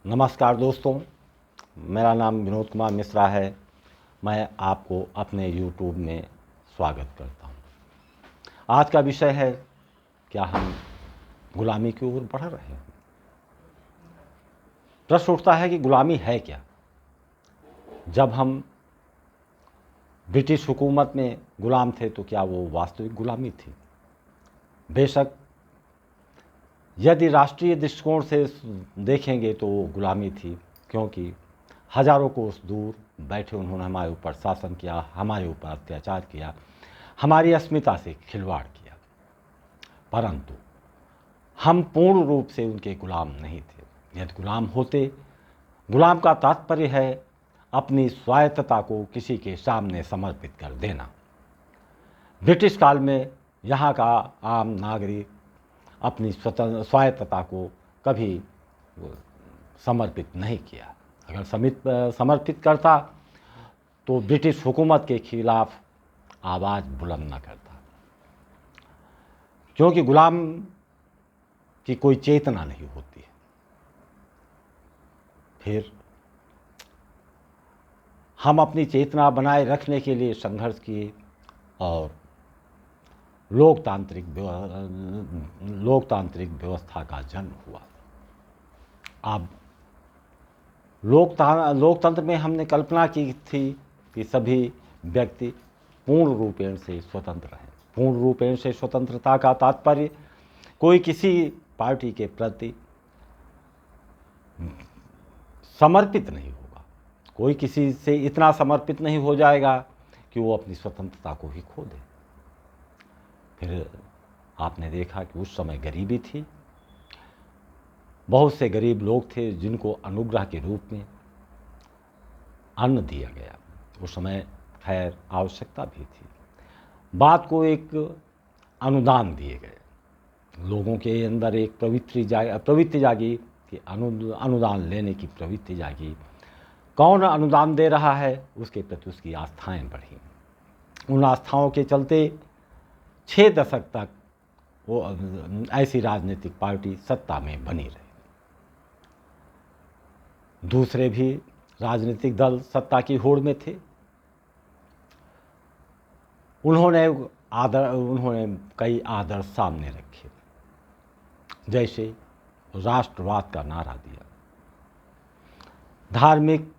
नमस्कार दोस्तों, मेरा नाम विनोद कुमार मिश्रा है। मैं आपको अपने YouTube में स्वागत करता हूँ। आज का विषय है, क्या हम गुलामी की ओर बढ़ रहे हैं? प्रश्न उठता है कि गुलामी है क्या? जब हम ब्रिटिश हुकूमत में गुलाम थे तो क्या वो वास्तविक गुलामी थी? बेशक यदि राष्ट्रीय दृष्टिकोण से देखेंगे तो वो गुलामी थी, क्योंकि हजारों कोस दूर बैठे उन्होंने हमारे ऊपर शासन किया, हमारे ऊपर अत्याचार किया, हमारी अस्मिता से खिलवाड़ किया। परंतु हम पूर्ण रूप से उनके गुलाम नहीं थे। यदि गुलाम होते, गुलाम का तात्पर्य है अपनी स्वायत्तता को किसी के सामने समर्पित कर देना। ब्रिटिश काल में यहाँ का आम नागरिक अपनी स्वायत्तता को कभी समर्पित नहीं किया। अगर समर्पित करता तो ब्रिटिश हुकूमत के खिलाफ आवाज़ बुलंद न करता, क्योंकि गुलाम की कोई चेतना नहीं होती है। फिर हम अपनी चेतना बनाए रखने के लिए संघर्ष किए और लोकतांत्रिक व्यवस्था का जन्म हुआ। अब लोकतंत्र में हमने कल्पना की थी कि सभी व्यक्ति पूर्ण रूपेण से स्वतंत्र हैं। पूर्ण रूपेण से स्वतंत्रता का तात्पर्य कोई किसी पार्टी के प्रति समर्पित नहीं होगा, कोई किसी से इतना समर्पित नहीं हो जाएगा कि वो अपनी स्वतंत्रता को ही खो दे। फिर आपने देखा कि उस समय गरीबी थी, बहुत से गरीब लोग थे जिनको अनुग्रह के रूप में अन्न दिया गया। उस समय खैर आवश्यकता भी थी, बात को एक अनुदान दिए गए, लोगों के अंदर एक प्रवृत्ति जागी कि अनुदान लेने की प्रवृत्ति जागी। कौन अनुदान दे रहा है उसके प्रति उसकी आस्थाएं बढ़ी। उन आस्थाओं के चलते 6 दशक तक वो ऐसी राजनीतिक पार्टी सत्ता में बनी रही। दूसरे भी राजनीतिक दल सत्ता की होड़ में थे। उन्होंने कई आदर्श सामने रखे, जैसे राष्ट्रवाद का नारा दिया, धार्मिक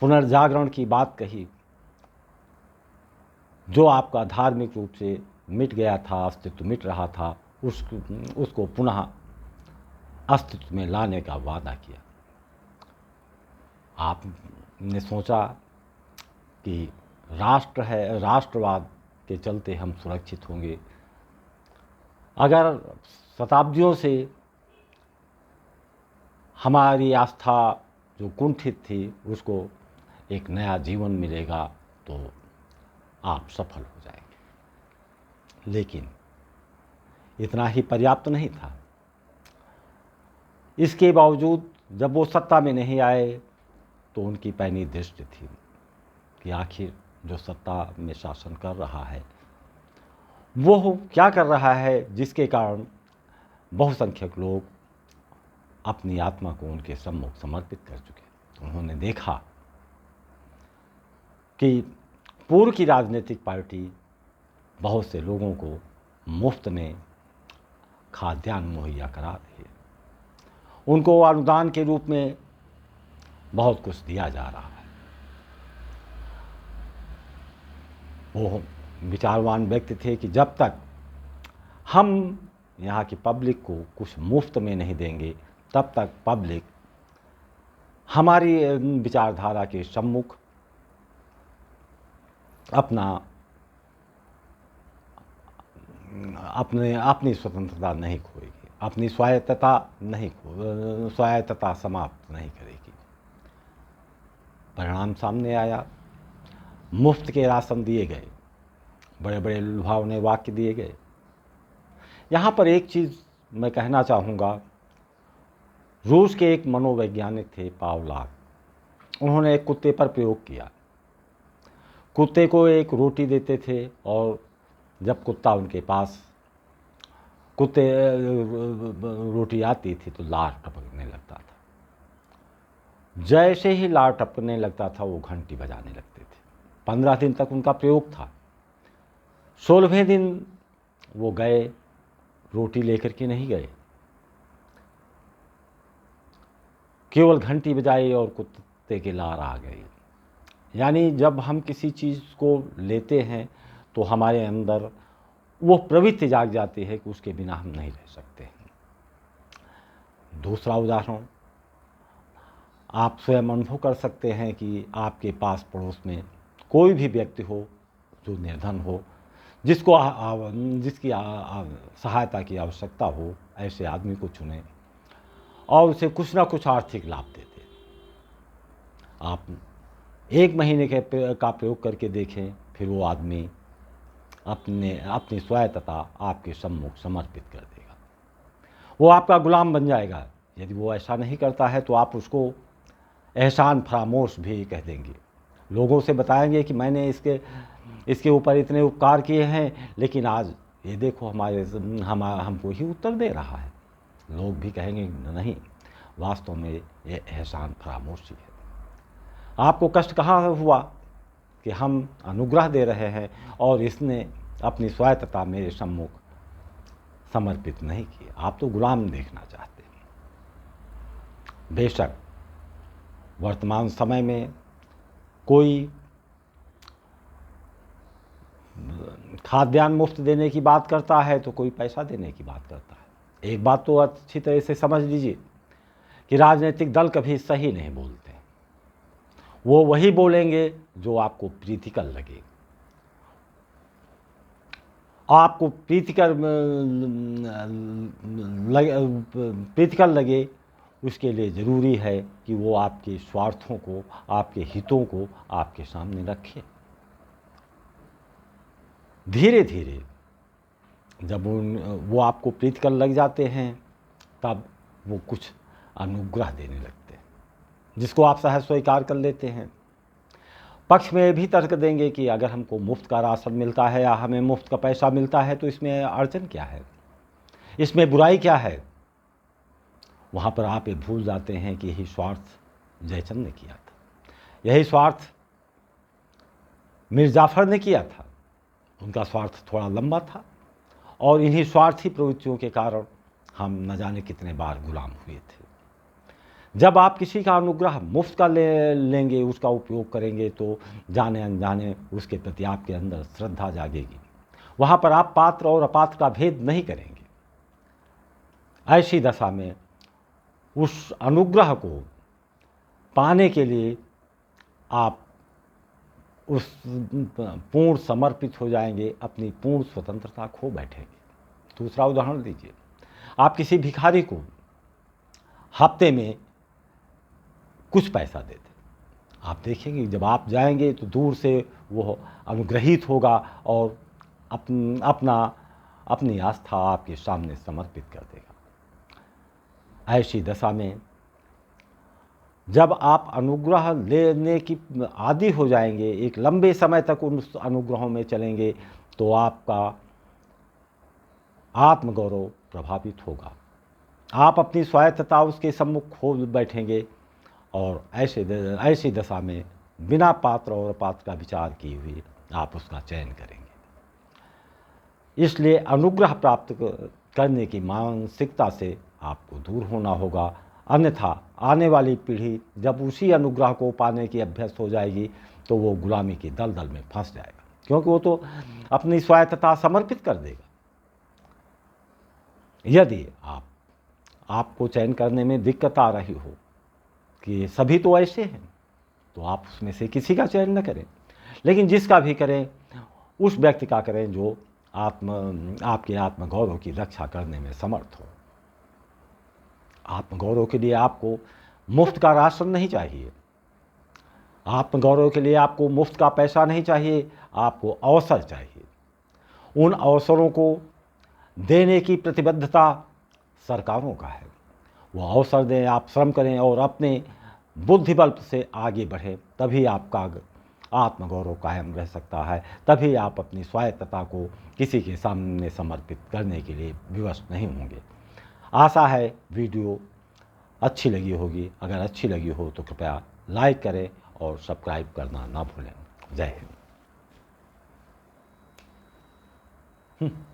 पुनर्जागरण की बात कही। जो आपका धार्मिक रूप से मिट गया था, अस्तित्व मिट रहा था, उसको पुनः अस्तित्व में लाने का वादा किया। आपने सोचा कि राष्ट्र है, राष्ट्रवाद के चलते हम सुरक्षित होंगे। अगर शताब्दियों से हमारी आस्था जो कुंठित थी उसको एक नया जीवन मिलेगा तो आप सफल हो जाएंगे। लेकिन इतना ही पर्याप्त नहीं था। इसके बावजूद जब वो सत्ता में नहीं आए तो उनकी पैनी दृष्टि थी कि आखिर जो सत्ता में शासन कर रहा है वो क्या कर रहा है, जिसके कारण बहुसंख्यक लोग अपनी आत्मा को उनके सम्मुख समर्पित कर चुके। उन्होंने देखा कि पूर्व की राजनीतिक पार्टी बहुत से लोगों को मुफ्त में खाद्यान्न मुहैया करा रही है, उनको अनुदान के रूप में बहुत कुछ दिया जा रहा है। वो विचारवान व्यक्ति थे कि जब तक हम यहाँ की पब्लिक को कुछ मुफ्त में नहीं देंगे तब तक पब्लिक हमारी विचारधारा के सम्मुख अपनी स्वतंत्रता नहीं खोएगी, अपनी स्वायत्तता समाप्त नहीं करेगी। परिणाम सामने आया, मुफ्त के राशन दिए गए, बड़े बड़े लुभावने वाक्य दिए गए। यहाँ पर एक चीज़ मैं कहना चाहूँगा। रूस के एक मनोवैज्ञानिक थे पावलाक, उन्होंने एक कुत्ते पर प्रयोग किया। कुत्ते को एक रोटी देते थे और जब कुत्ता उनके पास रोटी आती थी तो लार टपकने लगता था। जैसे ही लार टपकने लगता था वो घंटी बजाने लगते थे। 15 दिन तक उनका प्रयोग था। 16वें दिन वो गए, रोटी लेकर के नहीं गए, केवल घंटी बजाई और कुत्ते की लार आ गई। यानी जब हम किसी चीज़ को लेते हैं तो हमारे अंदर वो प्रवृत्ति जाग जाती है कि उसके बिना हम नहीं रह सकते हैं। दूसरा उदाहरण, आप स्वयं अनुभव कर सकते हैं कि आपके पास पड़ोस में कोई भी व्यक्ति हो जो निर्धन हो, जिसको जिसकी सहायता की आवश्यकता हो, ऐसे आदमी को चुनें और उसे कुछ ना कुछ आर्थिक लाभ दे दें। आप 1 महीने का प्रयोग करके देखें, फिर वो आदमी अपनी स्वायत्तता आपके सम्मुख समर्पित कर देगा। वो आपका गुलाम बन जाएगा। यदि वो ऐसा नहीं करता है तो आप उसको एहसान फरामोश भी कह देंगे। लोगों से बताएंगे कि मैंने इसके ऊपर इतने उपकार किए हैं, लेकिन आज ये देखो हमको ही उत्तर दे रहा है। लोग भी कहेंगे नहीं, वास्तव में ये एहसान फरामोशी है। आपको कष्ट कहाँ हुआ कि हम अनुग्रह दे रहे हैं और इसने अपनी स्वायत्तता मेरे सम्मुख समर्पित नहीं की। आप तो गुलाम देखना चाहते हैं। बेशक वर्तमान समय में कोई खाद्यान्न मुफ्त देने की बात करता है तो कोई पैसा देने की बात करता है। एक बात तो अच्छी तरह से समझ लीजिए कि राजनीतिक दल कभी सही नहीं बोलते। वो वही बोलेंगे जो आपको प्रीतिकर लगे। आपको प्रीतिकर लगे, उसके लिए ज़रूरी है कि वो आपके स्वार्थों को, आपके हितों को आपके सामने रखे। धीरे धीरे जब वो आपको प्रीतिकर लग जाते हैं, तब वो कुछ अनुग्रह देने लगते हैं, जिसको आप सहज स्वीकार कर लेते हैं। पक्ष में भी तर्क देंगे कि अगर हमको मुफ्त का राशन मिलता है या हमें मुफ्त का पैसा मिलता है तो इसमें अड़चन क्या है, इसमें बुराई क्या है। वहाँ पर आप ये भूल जाते हैं कि यही स्वार्थ जयचंद ने किया था, यही स्वार्थ मीर जाफर ने किया था। उनका स्वार्थ थोड़ा लंबा था और इन्हीं स्वार्थी प्रवृत्तियों के कारण हम न जाने कितने बार गुलाम हुए थे। जब आप किसी का अनुग्रह मुफ्त का लेंगे, उसका उपयोग करेंगे, तो जाने अनजाने उसके प्रति आपके अंदर श्रद्धा जागेगी। वहाँ पर आप पात्र और अपात्र का भेद नहीं करेंगे। ऐसी दशा में उस अनुग्रह को पाने के लिए आप उस पूर्ण समर्पित हो जाएंगे, अपनी पूर्ण स्वतंत्रता खो बैठेंगे। दूसरा उदाहरण दीजिए, आप किसी भिखारी को हफ्ते में कुछ पैसा देते, आप देखेंगे जब आप जाएंगे तो दूर से वो अनुग्रहित होगा और अपनी आस्था आपके सामने समर्पित कर देगा। ऐसी दशा में जब आप अनुग्रह लेने की आदी हो जाएंगे, एक लंबे समय तक उन अनुग्रहों में चलेंगे, तो आपका आत्मगौरव प्रभावित होगा। आप अपनी स्वायत्तता उसके सम्मुख खो बैठेंगे और ऐसी दशा में बिना पात्र और अपात्र का विचार किए हुए आप उसका चयन करेंगे। इसलिए अनुग्रह प्राप्त करने की मानसिकता से आपको दूर होना होगा, अन्यथा आने वाली पीढ़ी जब उसी अनुग्रह को पाने की अभ्यस्त हो जाएगी तो वो गुलामी की दलदल में फंस जाएगा, क्योंकि वो तो अपनी स्वायत्तता समर्पित कर देगा। यदि आपको चयन करने में दिक्कत आ रही हो कि सभी तो ऐसे हैं, तो आप उसमें से किसी का चयन न करें, लेकिन जिसका भी करें उस व्यक्ति का करें जो आपके आत्मगौरव की रक्षा करने में समर्थ हो। आत्मगौरव के लिए आपको मुफ्त का राशन नहीं चाहिए, आत्मगौरव के लिए आपको मुफ्त का पैसा नहीं चाहिए, आपको अवसर चाहिए। उन अवसरों को देने की प्रतिबद्धता सरकारों का है। वो अवसर दें, आप श्रम करें और अपने बुद्धिबल से आगे बढ़ें, तभी आपका आत्मगौरव कायम रह सकता है, तभी आप अपनी स्वायत्तता को किसी के सामने समर्पित करने के लिए विवश नहीं होंगे। आशा है वीडियो अच्छी लगी होगी। अगर अच्छी लगी हो तो कृपया लाइक करें और सब्सक्राइब करना ना भूलें। जय हिंद।